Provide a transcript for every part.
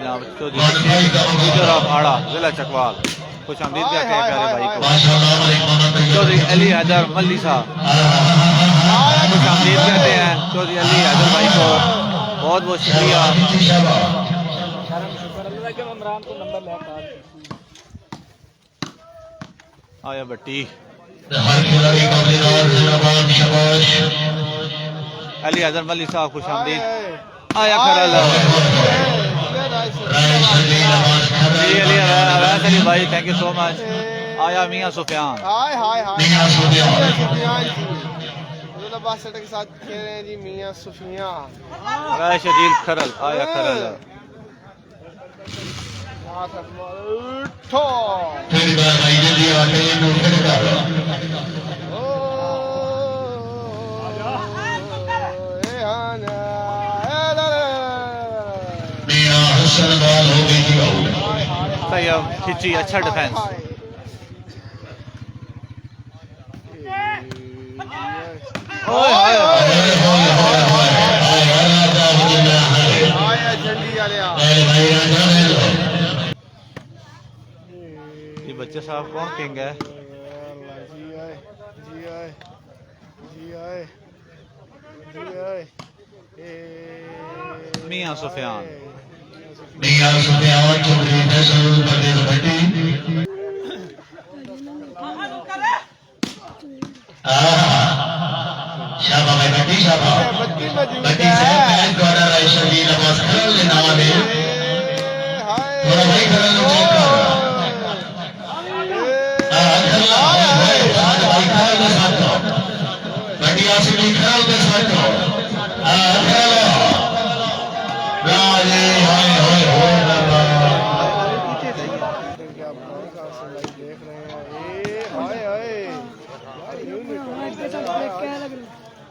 जनाब चौधरी आड़ा जिला चकवाल खुश आमदीद क्या कहे प्यारे भाई को चौधरी अली हैदर मल्ली साहब खुश आमदीद कहते हैं चौधरी अली हैदर भाई को बहुत बहुत शुक्रिया। आया भट्टी अली हैदर मल्ली साहब खुश आमदीद। आया खरल जी अली भाई थैंक यू सो मच। आया मियां सुफियान के साथ खेल रहे हैं जी मियां सुफियान शजील खरल। आया खरल सही है खिंची अच्छा डिफेंस। ये बच्चे साहब कौन किंग है? मियां सुफियान चौधरी फैसल परवेज भट्टी शाबा भाई भट्टी शाबा भट्टी से मैच द्वारा रायशदी नवाज खरल ने नाम है थोड़ा भाई खरल नो चेक कर भाई खरल के साथ भट्टी आसिफ खरल के साथ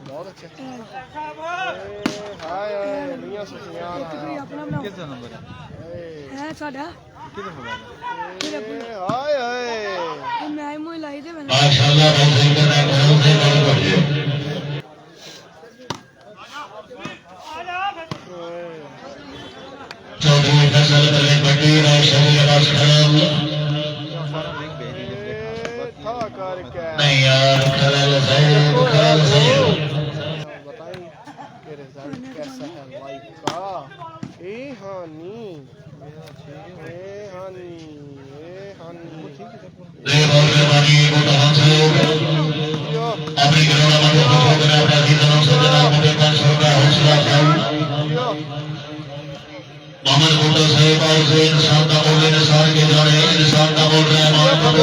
बहुत अच्छे कितना नंबर है साडा कितना मोबाइल मैं मुझे लाई दे मैंने माशाल्लाह बहुत सही कर रहा है बहुत सही बॉल कर दिया चौधरी फैसल परवेज भट्टी रायशदी नवाज खरल नहीं यार खरल सही कैसा है भाई का ए हानी ले बॉल में बाकी मोटा हमसे अपनी ग्राउंड में को अपने अजीजों से जनाब मुझे 500 का हौसला अफजाई मोहम्मद भुट्टो साहब और से इंसान का बोल इंसान के जाने इंसान का बोल रहे हैं मोहम्मद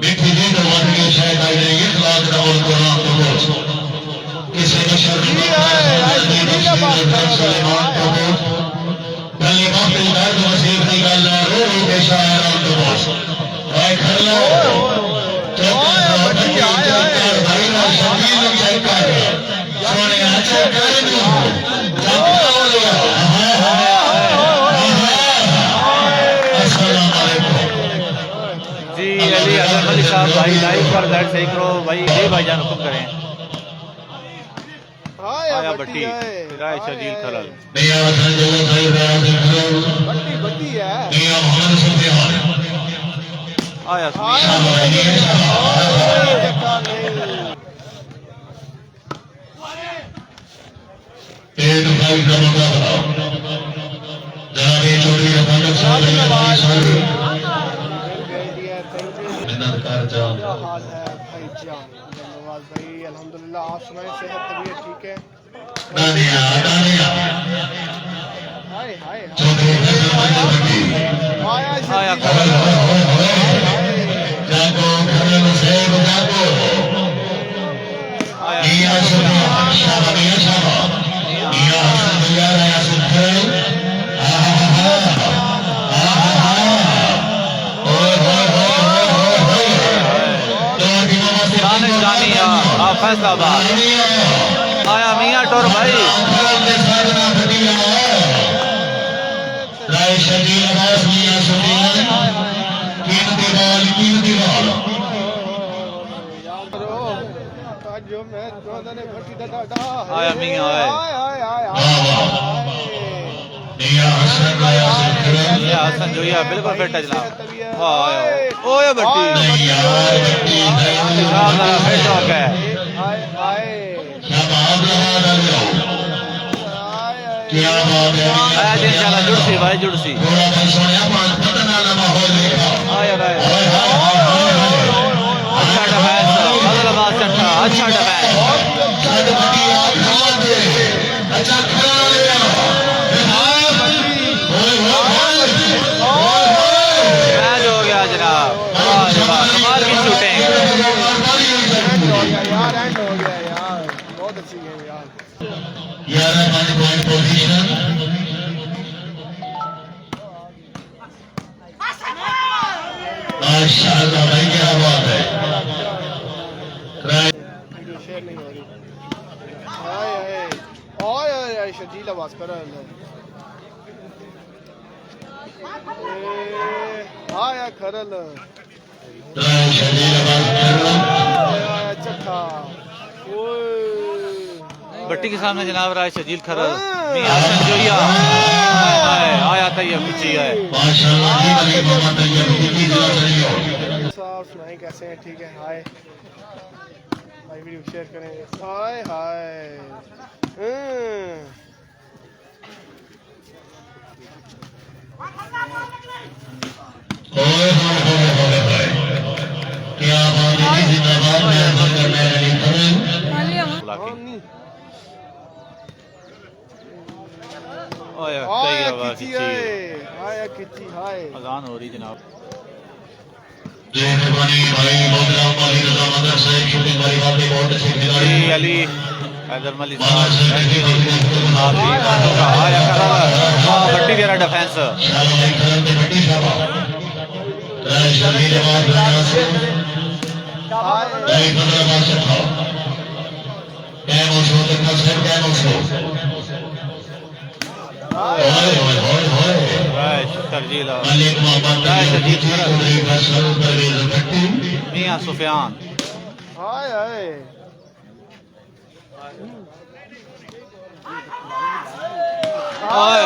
मिठी जी तो वन के शायद आई नहीं इखलास का बोल कुरान को बोल किसी ने शर्म सुलेमान को बोल गली बातें दर्द वसीफ की गल रो रो के शायरान को बोल भाई खरला भाई ना शबीर चेक कर सोने अच्छा कर जी अली हैदर मलिक साहब भाई लाइव पर दैट सही करो भाई ये भाईजान हुक्म करें। आया भट्टी राय शजील खरल मियां हसन जो सही राज खरल भट्टी है मियां मोहम्मद सुफियान आया एक भाई का मुकाबला जनाब चौधरी रफाकत साहब मिन्नत कर जान क्या हाल है भाई जान धन्यवाद भाई अल्हम्दुलिल्लाह आप सुनाएं सेहत तबीयत ठीक है दानिया हाय हाय चौधरी फैसल भट्टी आया खरल जागो खरल सेब जागो मियां सुफियान शाबा मियां शाबा मियां हसन भैया राय सुखल फैसलाबाद आया मियां टोर भाई राय शजील नवाज मियां सुफियान कीमती बॉल आया मियां मियां हसन राया सिंह या हसन जोया बिल्कुल फिट है जनाब। वाह ओए बट्टी नहीं यार बट्टी जनाब जरा फिट हो गए। क्या बात है क्या बात है आज इंशाल्लाह जुड़सी भाई जुड़सी थोड़ा मैं सुनया पांच पता ना माहौल देखा आया आया अच्छा डिफेंस अगला बात चट्टा अच्छा डिफेंस अच्छा खड़ा मैच हो गया जनाब। कमाल की शूटिंग यार एंड हो गया यार बहुत अच्छी गेम यार 11 पॉइंट पोजीशन माशाअल्लाह भाई क्या बात है वीडियो शेयर नहीं हो रही हाय हाय ओए ओए शजील आवाज कर हाय खरल शरीर आवाज चट्टा ओए बट्टी के सामने जनाब राय शजील खरल मियां हसन जोया आया तैयब पिछी है माशाअल्लाह जी अली मोहम्मद तैयब की दुआ करियो साहब सुनाई कैसे हैं ठीक है हाय भाई वीडियो शेयर करें हाय हाय ओए होए क्या बात है जिंदाबाद मैं करने वाली बुलाके ओए तैयब खिची खिची हाय खिची हाय अजान हो रही जनाब। जय मेहरबानी भाई मोहम्मद अली रजा मदर साहब शूटिंग वाली बात भी बहुत अच्छी खिलाड़ी अली अली हैदर मली साहब आया खरल बट्टी तेरा डिफेंस शाबाश भाई करम ते बड़ी शाबाश शरीर आवाज भाई 15 बार से खाओ कैम उसको तक सब कैम उसको ओए ओए ओए राय तरजील मलिक मोहम्मद तैयब की कोई फसल परवेज भट्टी मियां सुफियान हाय हाय ओए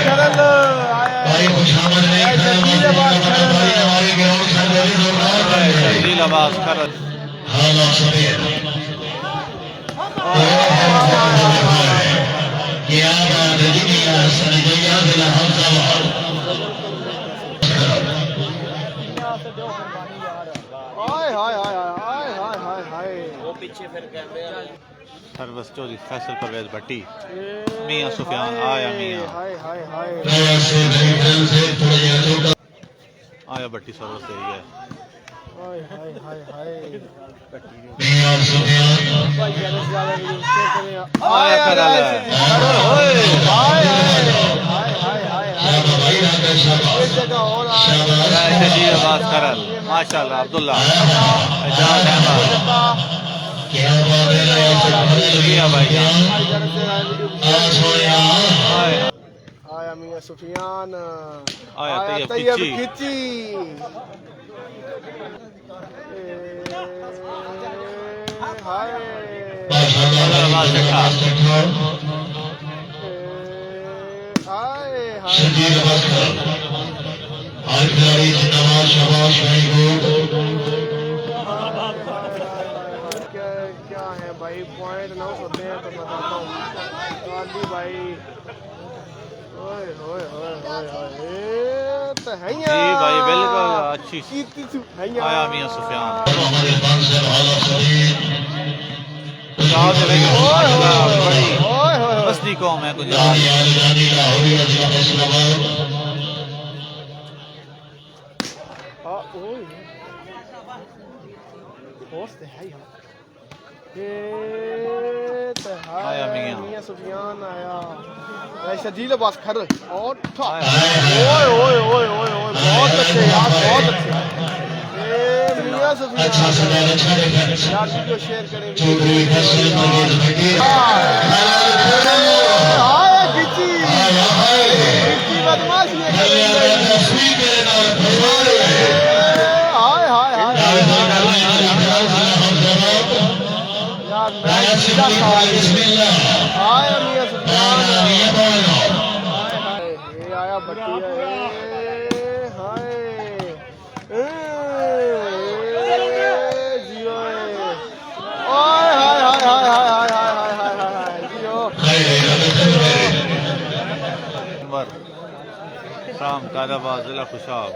खरल भाई खुशामद नहीं भाई हमारे ग्राउंड सर्विस जोरदार बन गई तरजील आवाज खरल हाला सफेद क्या बात है जी मियां हसन जोया बिला हमजा हाय हाय हाय हाय हाय हाय हाय वो सरवस चौधरी फैसल परवेज भट्टी मियां सुफियान आया मियां हाय हाय हाय से मेरी तरफ से थोड़ा याद आया भट्टी सरवस से ही है हाय हाय हाय हाय मियां सुफियान भाई ज्यादा से ज्यादा वीडियो शेयर करें आया खरल ओए हाय हाय हाय हाय हाय शाबाश भाई राकेश शाबाश एक जगह और शाबाश राय शजील आवाज खरल माशाल्लाह अब्दुल्ला एजाज अहमद क्या बात है शुक्रिया भाई आ सोया आया आया मियां सुफियान आया तैयब तैयब खिची खिची हाय माशाअल्लाह हाय हाय शजील बस्तर आज खिलाड़ी जिंदाबाद शाबाश वेरी गुड क्या क्या है भाई पॉइंट ना होते हैं तो बताता हूँ गांधी भाई ओए ओए ओए ओए ओए तो है जी भाई बिल्कुल अच्छी कीती आया मियां सुफियान हमारे पास से हाला सफेद गुजरात में माशाल्लाह बड़ी ओए ओए मस्ती कौम है गुजरात रानी आली रानी लाहौरी जिला फैसलाबाद हाँ ओए होश तो है यार ये तो है आया मियां। मियां सुफियान आया भाई शजील बस खर और ठा आया। ओए ओए ओए ओए ओए बहुत अच्छे यार बहुत अच्छे ये मियां सुफियान अच्छा सवाल अच्छा डिफेंस यार वीडियो शेयर करें चौधरी फैसल परवेज भट्टी हाय खिची हाय हाय खिची बदमाशी है कल्याण तस्वीर के नाल फसारे हाय हाय हाय यार मैं सीधा बिस्मिल्लाह हाय मियां सुफियान बट्टी हाय जियो हाय हाय हाय हाय हाय हाय हाय हाय हाय हाय जियो शाम कादाबाद जिला खुशाब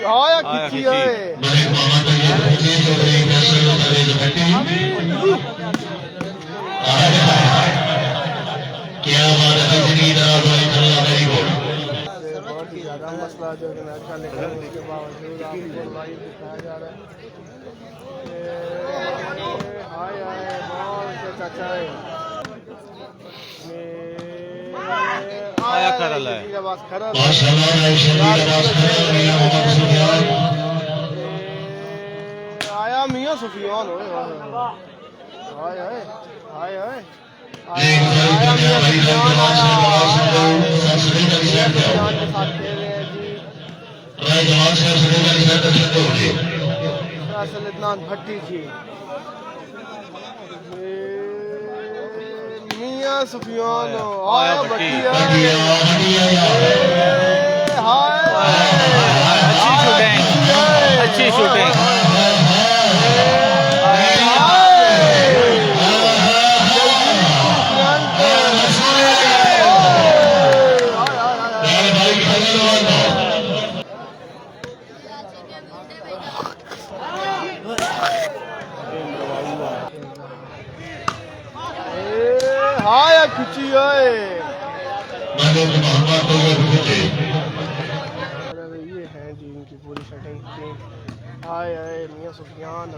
आया खिची है क्या बात है बहुत ही ज्यादा मसला जो है अच्छा निकलने के बावजूद आपको लाइव दिखाया जा रहा है हाय हाय बहुत चाचा है आया करल है आया मियां सुफियान हाय हाय हाय हाय आया मियां सुफियान के साथ खेल रहे हैं जी असल इदनान भट्टी जी मियां सुफियान आया भट्टी हाय अच्छी शूटिंग हाय खिची है ये है जी इनकी पूरी सेटिंग टीम हाय हाय मियां सुफियान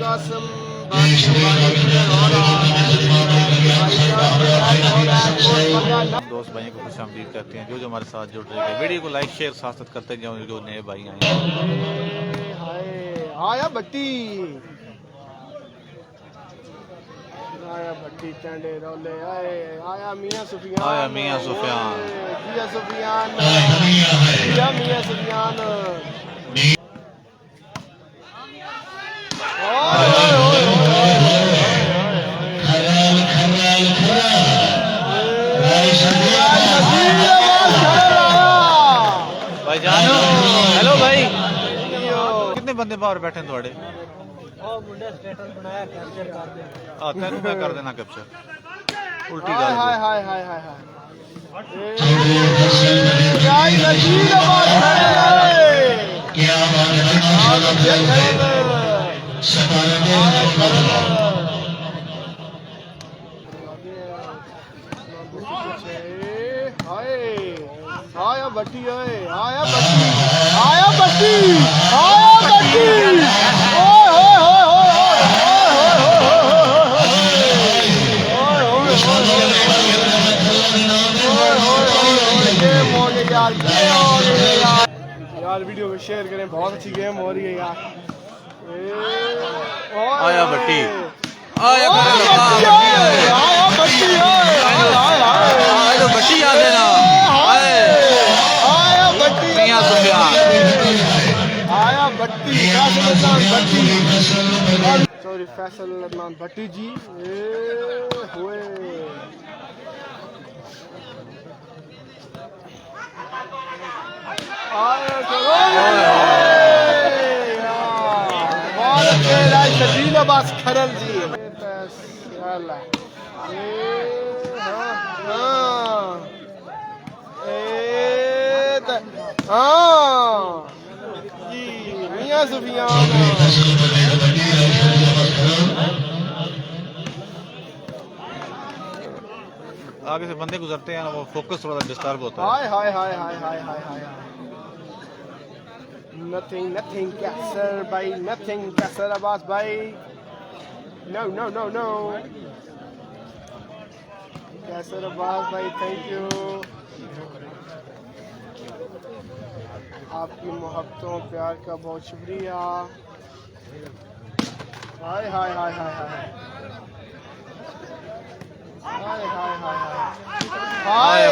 कासम दोस्त भाइयों को खुशामदीद करते हैं जो हमारे साथ जुड़ रहे हैं वीडियो को लाइक शेयर साथ करते जाओ जो नए भाई आए आया भट्टी चंडे रोले आया मियां सुफियान मियां सुफियान मियां सुफियान मियां सुफियान भाई जानो हेलो भाई कितने बंदे बाहर बैठे थोड़े तेन मैं कर देना कैप्चर उल्टी हाय गल हाय हाय हाय हाय आया बट्टी आया बट्टी आया बट्टी आया बट्टी यार वीडियो में शेयर करें बहुत अच्छी गेम हो रही है यार आया बट्टी आया बट्टी बट्टी याद है ना आया बट्टी मियां सुफियान आया बट्टी सॉरी फैसल अदनान भट्टी जी हुए शदीद अब्बास खरल जी जी मियां सुफियान आगे से बंदे गुजरते हैं ना वो फोकस थोड़ा डिस्टर्ब होता है हाय हाय हाय हाय हाय हाय हाय nothing कैसर भाई nothing कैसर अब्बास भाई no कैसर अब्बास भाई थैंक यू आपकी मोहब्बतों प्यार का बहुत शुक्रिया हाय हाय हाय हाय हाय हाय हाय हाय हाय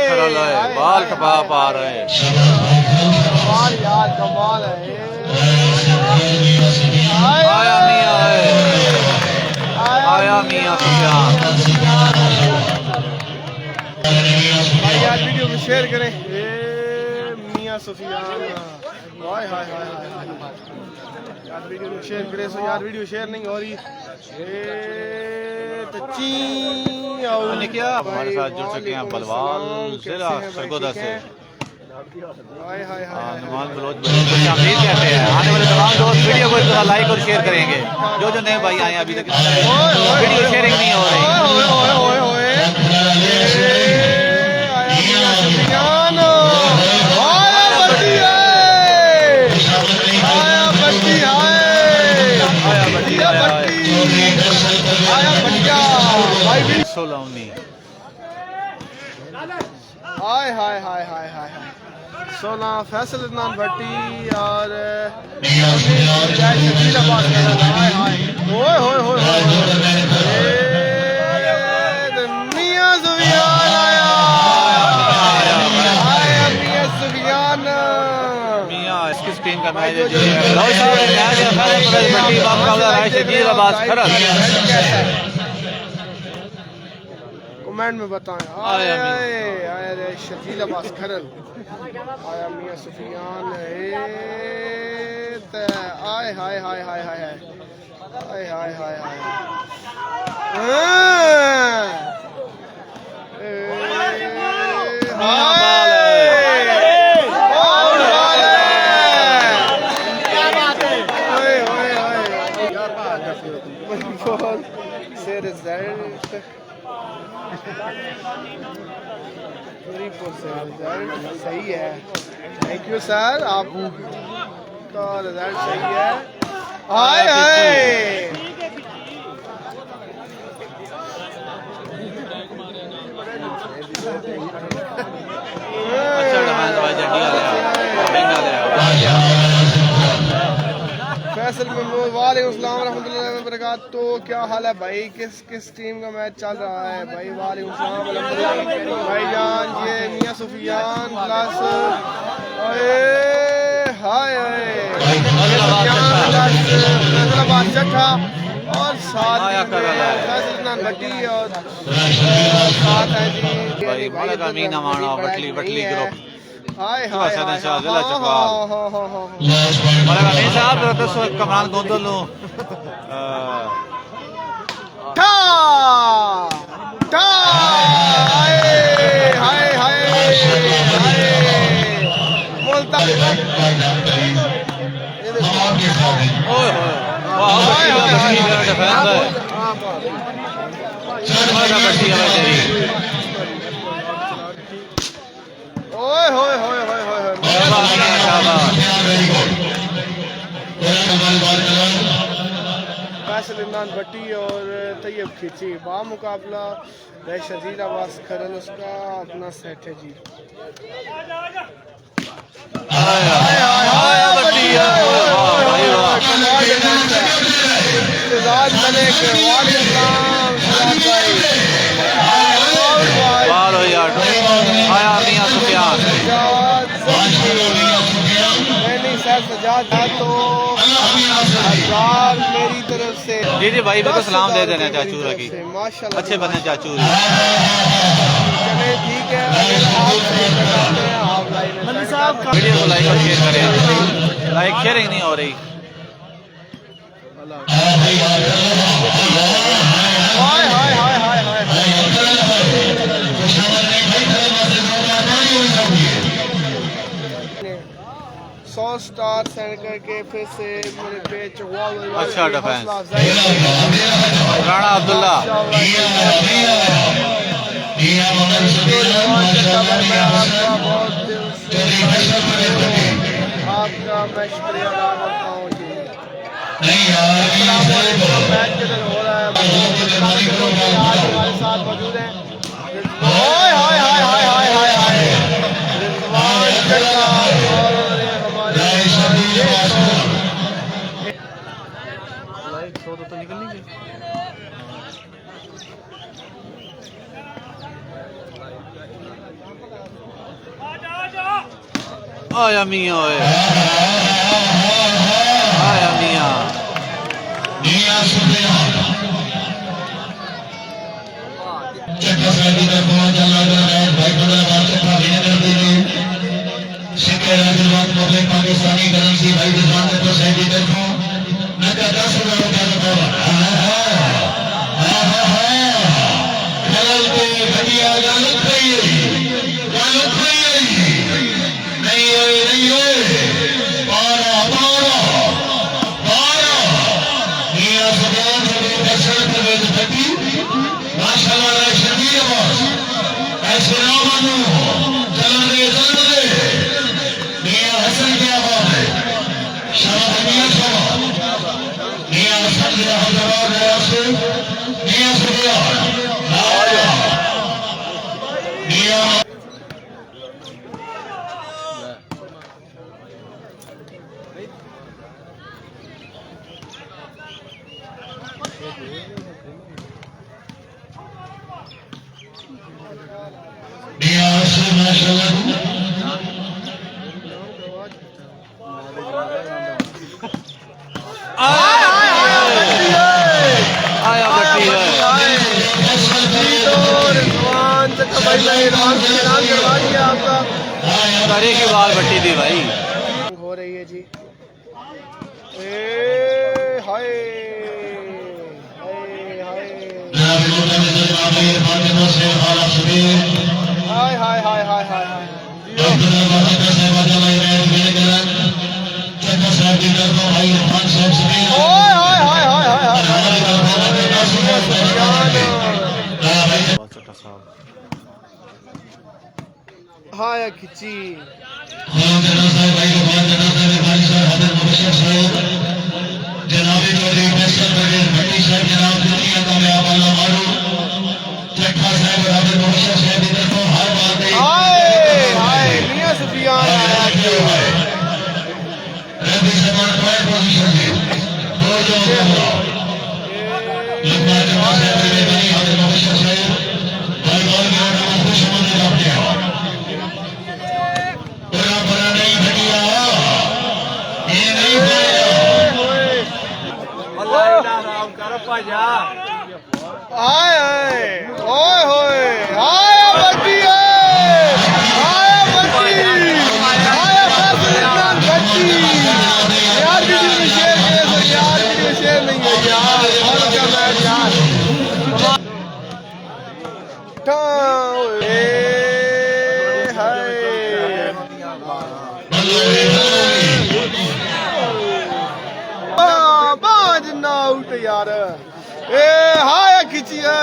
बाल टपा पा रहे हैं कमाल यार कमाल है आया मियां आया मियां सुफियान। भाई यार वीडियो को शेयर करें। ये मियां सुफियान, हाय हाय हाय हाय यार वीडियो को शेयर करें। सो यार वीडियो शेयर नहीं हो रही। तो क्या हमारे साथ जुड़ चुके हैं बलवाल जिला सरगोदा से नुमान बलोच खुशामदीद कहते हैं। आने वाले तमाम दोस्त वीडियो को इतना लाइक और शेयर करेंगे। जो जो नए भाई आए हैं अभी तक वीडियो शेयरिंग नहीं हो रही। सोलौनी हाय हाय हाय हाय हाय 16 फैसल इदनान भट्टी और शकीलाबाद हाय हाय ओए होए होए मियां सुफियान आया मियां सुफियान। मियां किस टीम का मैच है जी? लॉय साहब मैच है भट्टी बामुकाबला राय शकीलाबाद खरल। कमेंट में बताएं। आया शकीलाबाद खरल आया मियां सुफियान। आय हाय हाय हाय हाय हाय हाय हाय हाय से रिजल्ट सही है। थैंक यू सर, आपका रिजल्ट सही है। हाय हाय फैसल वालेकुम रहमतुल्लाहि व बरकातहू। तो क्या हाल है भाई? किस टीम का मैच चल रहा है भाई? वालेकुम सलाम भाईजान। ये मियां सुफियान प्लस हाय चट्ठा और साथ फैसल इदनान भट्टी और साथ है जी मलिक अमीन अमाना बटली ग्रुप। हाय हाय जिला चकवाल मलिक अमीन साहब दसो कमरान गोंदल नु ठा ठा हाय हाय हाय बोलता ओए होए वाह बटली मेरा डिफेंस है। मलिक बटली है तेरी। ओए होए होए होए होए फैसल इमरान भट्टी और तैयब खिची बामुकाबला शकीलाबाद खरल उसका अपना सेट है जी। आया मियां सुफियान सजाद था तो हजार मेरी तरफ से जी जी भाई बिल्कुल सलाम दे देना चाचू की। माशाल्लाह अच्छे बने चाचू। चले ठीक है। वीडियो को लाइक और शेयर करें। लाइक शेयरिंग नहीं हो रही। हाय हाय हाय हाय हाय 100 स्टार सेंड करके फिर से मेरे पेज अच्छा डिफेंस राणा अब्दुल्ला आपका मैं शुक्रिया अदा करता हूँ जी। मैच किधर हो रहा है आज हमारे साथ मौजूद है। हाय हाय हाय हाय हाय हाय हाय रिजवान चड्ढा और हमारे लाइक 100 तो निकल नहीं गई। आया मियां आया मियां किसी भाई दुकान तो सही देखो मैं क्या 10,000 रुपया तो खेल के बढ़िया गलत नहीं पारा पारा पारा मियां सुबह से दर्शन प्रवेश पट्टी माशाल्लाह शबीर आवाज ऐसे ना मानो चलन दे मियां हसन की आवाज है शाबाश मियां शाबाश मियां हसन के हजरात से मियां सुबह मियां माशाल्लाह आया बट्टी है करे की बाल बट्टी थी भाई हो रही है जी। ए हाय हाय हाय हाय हाय हाय हाय हाय खिची मियां सुफियान हाय ओए होए हाय बच्ची हाय बच्ची हाय बच्ची यार किसी शेर के यार किसी शेर नहीं है यार और क्या मैं यार ए हाय बाज ना उठ यार ए हाय खिची है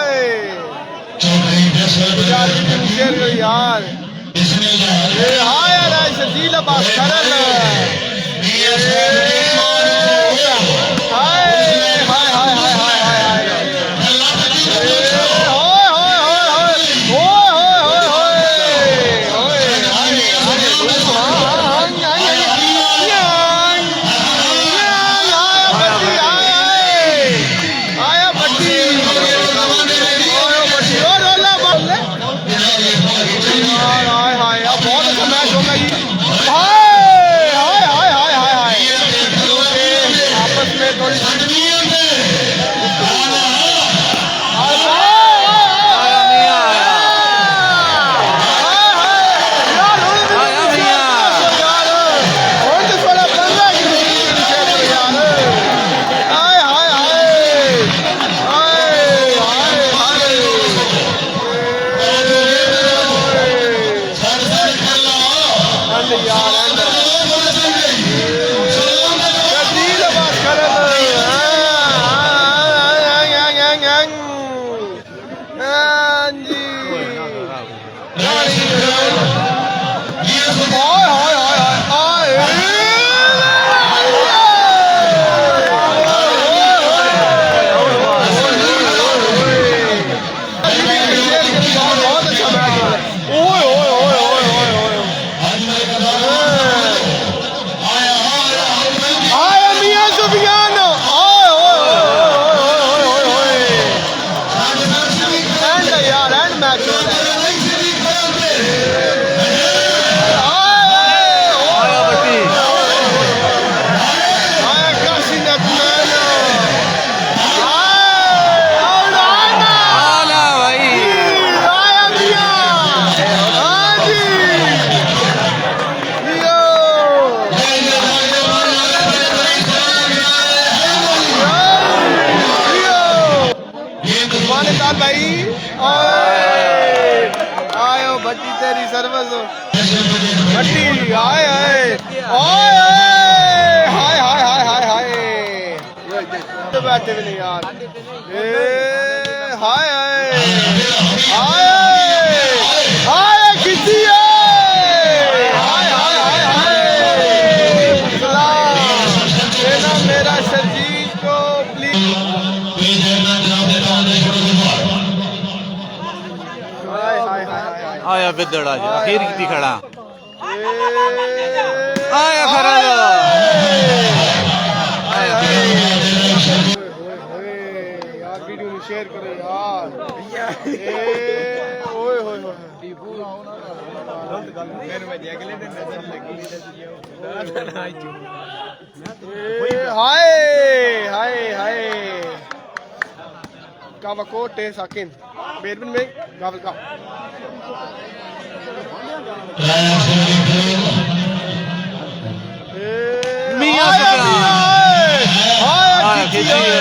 यार ए हाय शदीद बात करल हाय हाय हाय हाय हाय हाय यार मेरी सर्वस मट्टी हाय हाय हाय हाय हाय हाय हाय तो बैठे भी नहीं यार हाय हाय हाय हाय किसी हाय हाय हाय हाय देना मेरा शर्जील को प्लीज हाय हाय हाय आया बिदड़ आज आखिर की खड़ा आया खरा यार वीडियो में शेयर करो यार ओए होए हाय हाय हाय कावा कोटे साकिन बेरबिन में गावल का मियां हाय किसी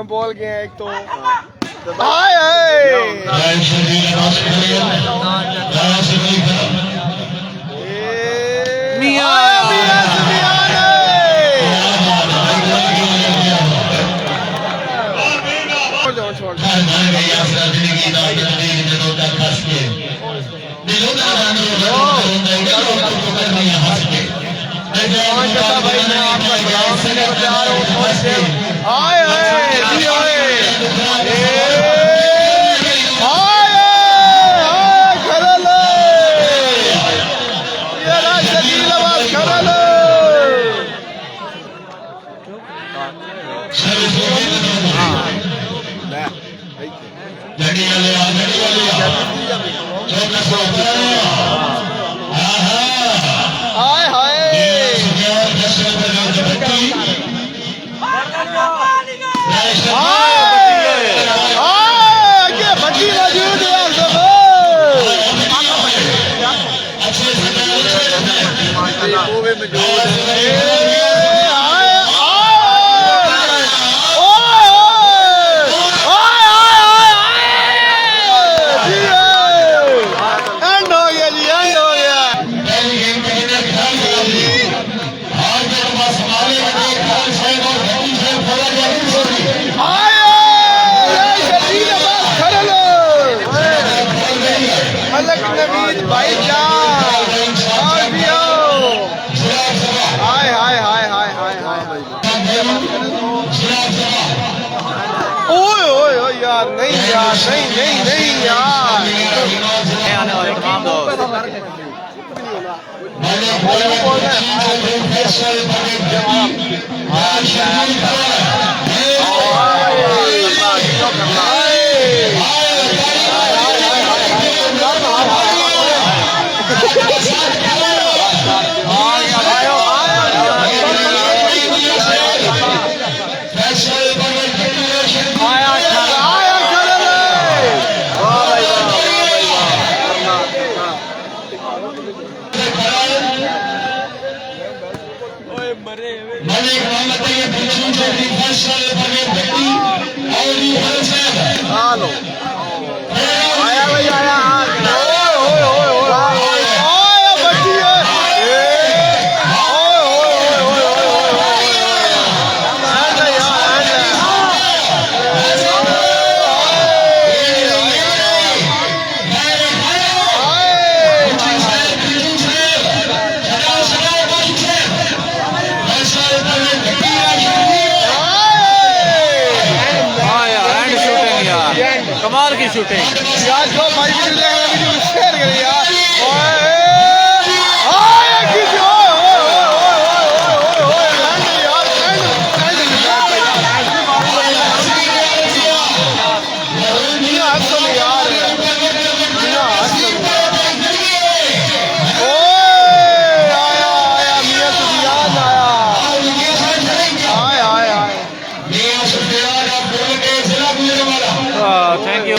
बोल गए एक तो हाय हाय भाई मैं आपका सलाम करने को तैयार हूँ हाय हाय यार नहीं यार नहीं नहीं नहीं यार आने वाले तमाम दोस्त कमाल की शूटिंग यार जो भाई वीडियो शेयर करें यार थैंक यू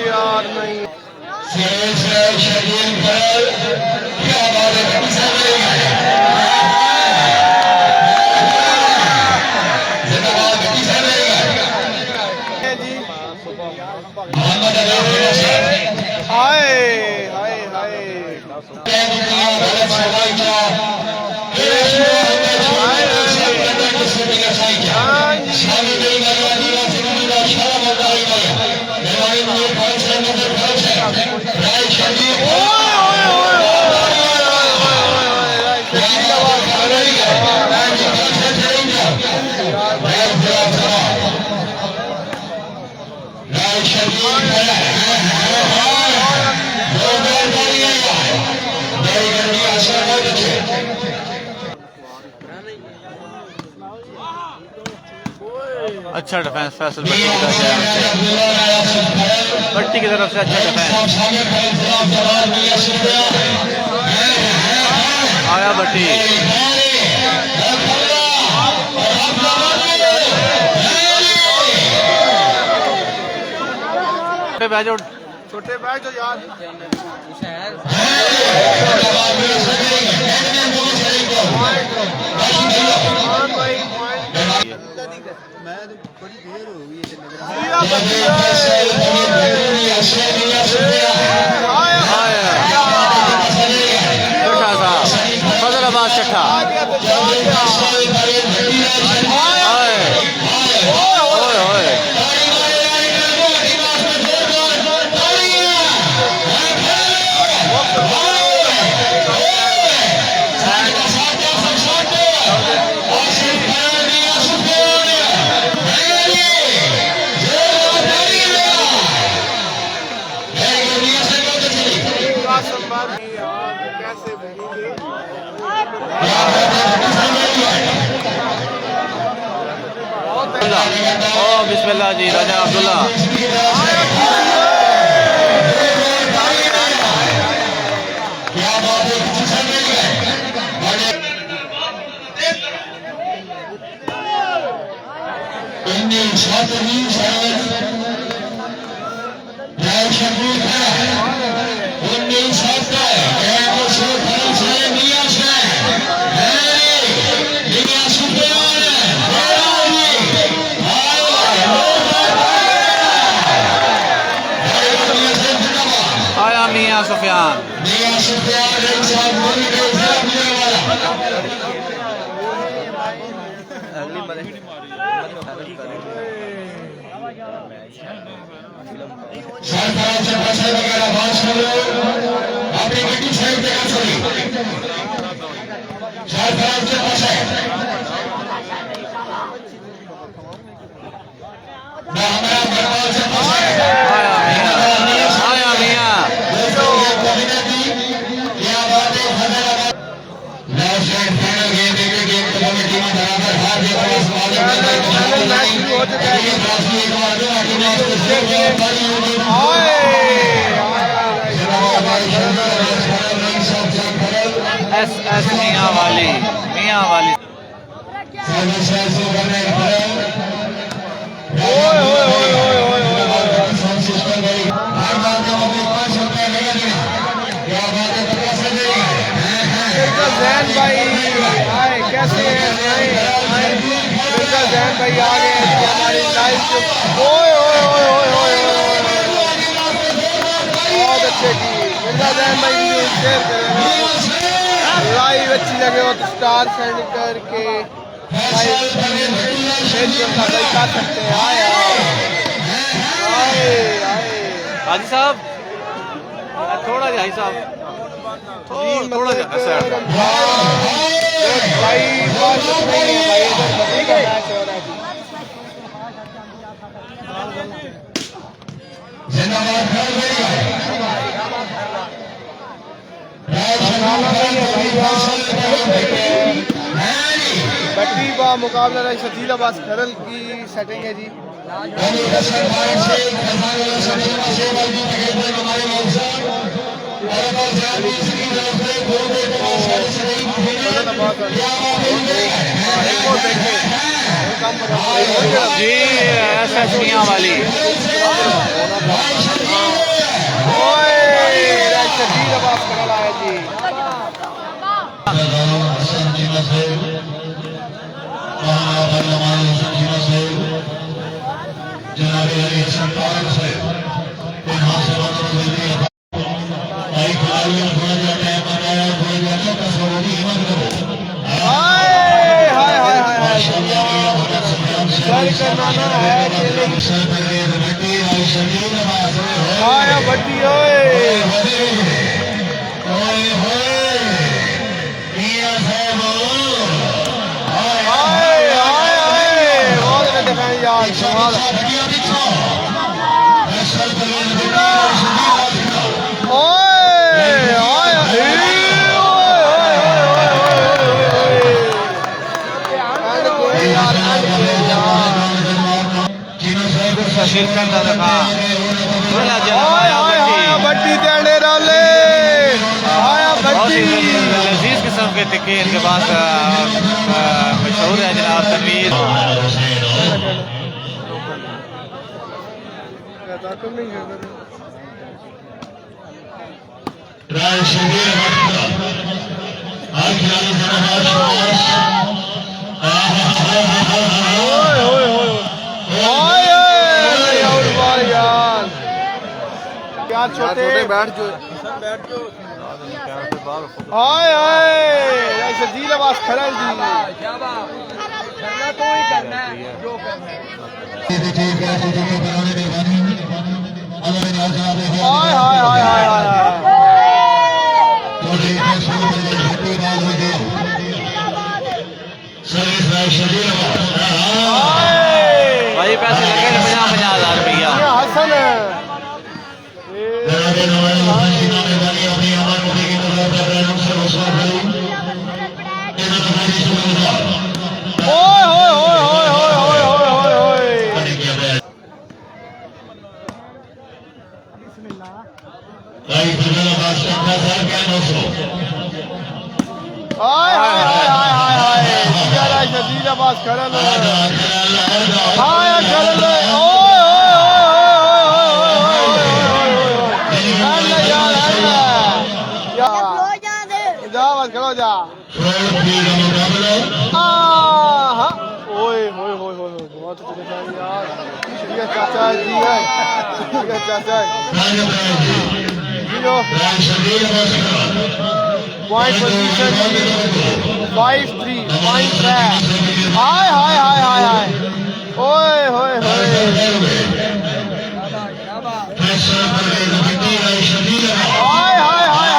यार नहीं हाय हाय हाय अच्छा डिफेंस फैसल भट्टी की तरफ से, भट्टी की तरफ से अच्छा डिफेंस आया भट्टी छोटे बैच यार फजल अब्बास चट्ठा बिस्मिल्लाह जी राजा अब्दुल्ला मियां सुफियान एस मियां वाली जैन भाई हाय कैसे हैं मिर्जा जैन भाई आ गए हैं हमारी लाइव बहुत अच्छे की मिर्जा जैन भाई शेयर करें लाइव अच्छी लगे हो तो स्टार सेंड करके लाइव कर सकते हैं हाजी साहब थोड़ा जा हाजी साहब थोड़ा जा भाई मैच हो रहा है बट्टी बा मुकाबला शकील अब्बास खरल की सेटिंग है जी। जी एस मियां वाली शकील अब्बास खरल आया जी। आया बट्टी शिरकत का दिखा बट्टी तेरे डाले आया बट्टी लजीज किस्म के टिक्के इनके पास मशहूर है जनाब तनवीर। छोटे बैठ जो हाय हाय शकील अब्बास खरल जी। करना तो ही करना है जो करना है। हाय हाय हाय हाय हाय भाई पैसे लगे 50,000 रुपया। हसन शकील अब्बास खरल खड़ो जा ओए होए होए होए बहुत यार चाचा जी है चाचा पॉइंट पोजीशन 5-3 पॉइंट है। हाय हाय हाय हाय हाय ओए होए होए हाय हाय हाय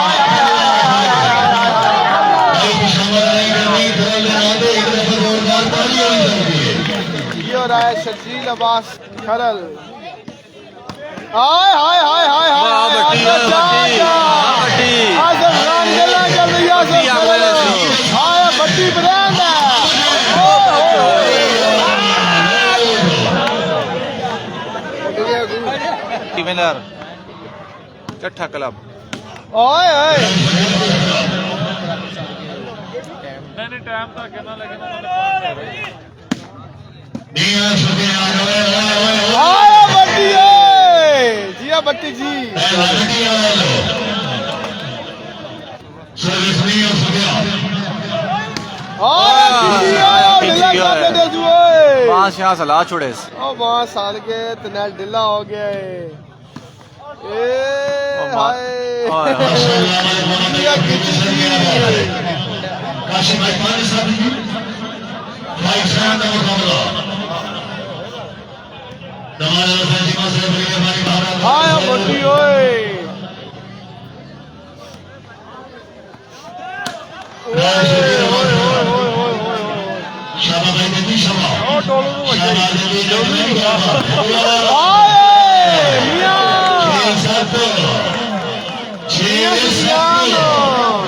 हाय शकील अब्बास खरल हाय हाय हाय हाय हाय बट्टी ब्रांड विनर चट्ठा क्लब ओए ओए नहीं टाइम तो कहना लगेगा बट्टी जिया बट्टी जी यहाँ से ला छोड़े वहाँ साल के तनैल ढिला हो गया हाँ बट्टी ओए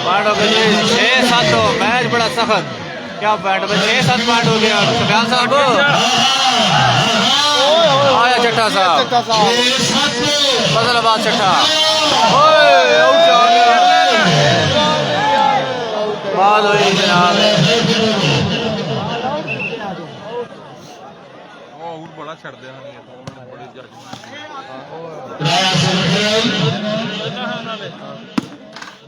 पॉइंट हो गए 6-7 मैच बड़ा सख्त क्या पॉइंट में 6-7 पॉइंट हो गया सुफियान साहब आया चट्टा साहब फजलाबाद चट्टा बात हुई जनाब बड़ा छड़ दिया बड़ी जज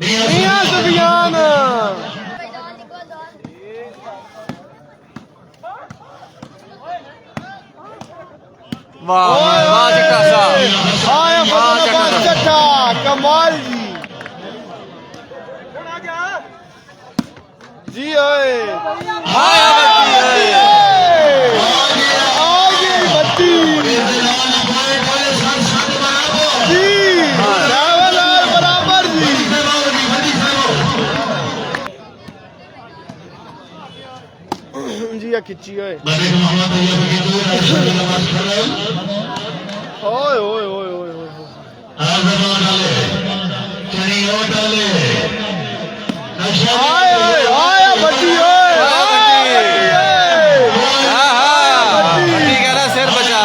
मियां सुफियान वाह वाह चट्टा साहब आया फजलाबाद चट्टा कमाल जी ओए आया बत्ती बराबर जी जी खिंची ओए ओए ओए ओए ओए आया बत्ती बत्ती कह रहा सिर बचा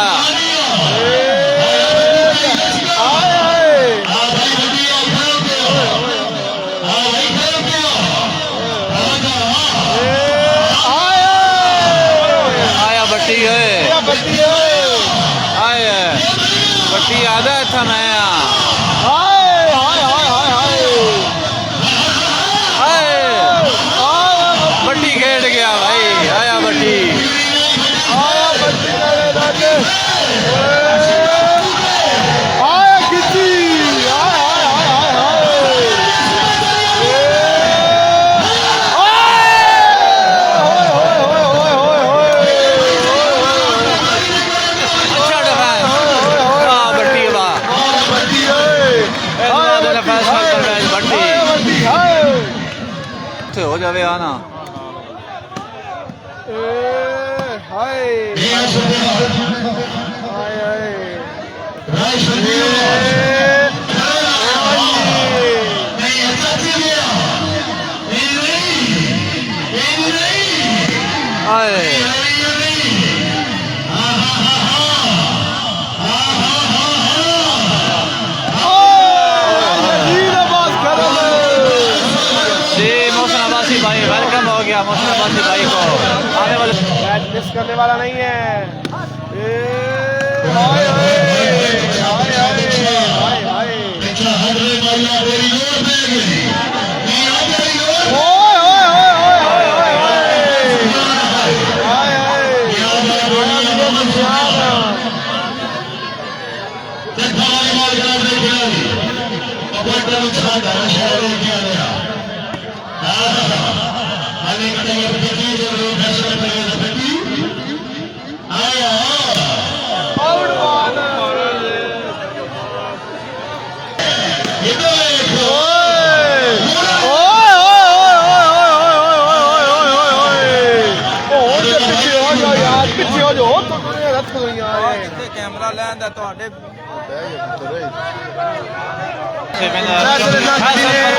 आया बट्टी है आया बट्टी आधा था मैं बट्टी खेड़ गया भाई आया बट्टी अच्छा डिफेंस वाह बट्टी वाह फैसला कर मैच बट्टी हो जावे आना भाई वेलकम हो गया मोहसिन अब्बासी भाई को आने वाले मैच मिस करने वाला नहीं है कैमरा लैंदा फैसल